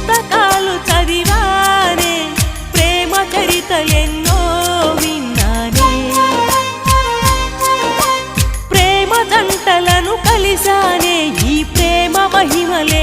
పుస్తకాలు చదివానే, ప్రేమ చరితలెన్నో విన్నానే, ప్రేమ జంటలను కలిసానే, ఈ ప్రేమ మహిమలే